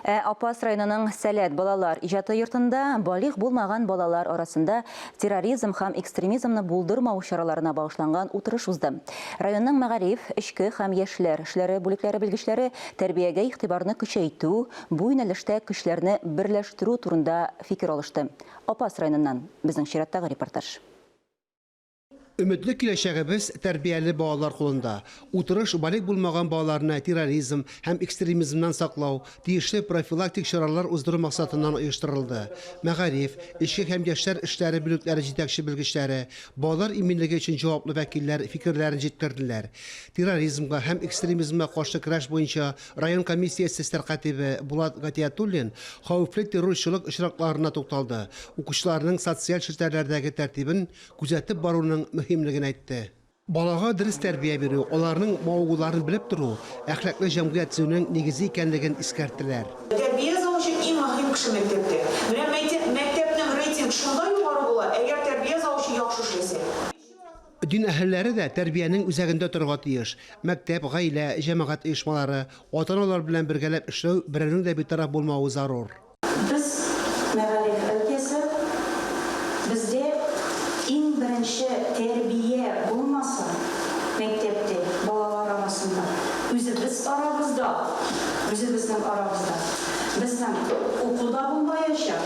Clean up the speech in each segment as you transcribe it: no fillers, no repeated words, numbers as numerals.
Апас районының Сәләт балалар иҗаты йортында балих булмаган балалар арасында терроризм һәм экстремизмны булдырмау чараларына багышланган утырыш узды. Районның мәгариф, эчке һәм яшьләр эшләре бүлекләре белгечләре тәрбиягә игътибарны көчәйтү, бу юнәлештә көчләрне берләштерү турында фикер алышты. Апас районыннан безнең чираттагы репортаж. Ümitli kиләчәгебез тәрбияле балалар кулында. Утырыш балик булмаган балаларны терроризм һәм экстремизмнан саклау, тиешле профилактик чаралар уздыру максатыннан оештырылды. Мәгариф, эчке һәм яшьләр эшләре бүлекләре җитәкче белгечләре, балалар иминлеге өчен җаваплы вәкилләр фикерләрен җиткерделәр. Терроризмга һәм экстремизмга каршы көрәш буенча район комиссиясе сәркатибе Булат Гатиятуллин хәвефле террорчылык очракларына тукталды. Укучыларның социаль челтәрләрдәге тәртибен күзәтеп баруның мөһимлеген әйтте. Балага дөрес тәрбия бирү, аларның мавыгуларын белеп тору, әхлаклы җәмгыять төзүнең нигезе икәнлеген искәрттеләр. Тәрбия заучы иң мөһим кеше мәктәптә. Менә мәктәпнең рейтинг шундай югары була, әгәр тәрбия заучы яхшы эшләсә. Дин әһелләре дә тәрбиянең үзәгендә торырга тиеш. Мәктәп, гаилә, җәмәгать оешмалары, ата-аналар белән бергәләп эшләү, берәрнең дә битараф булмавы зарур. Без мәгариф өлкәсе бездә иң беренче тәрбия булмаса мәктәптә балалар арасында үзебезнең арабызда безнең укуда булмаячак,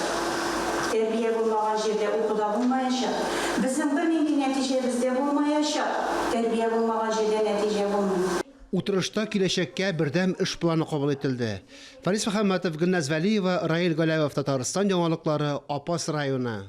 тәрбия булмаган җирдә укуда булмаячак, безнең бернинди нәтиҗәбездә булмаячак, тәрбия булмаган җирдә нәтиҗә булмый. Утырышта киләчәккә бердәм эш планы кабул ителде. Фарис Мөхәммәтов, Гөлназ Вәлиева, Раил Галәев, Татарстан яңалыклары, Апас районы.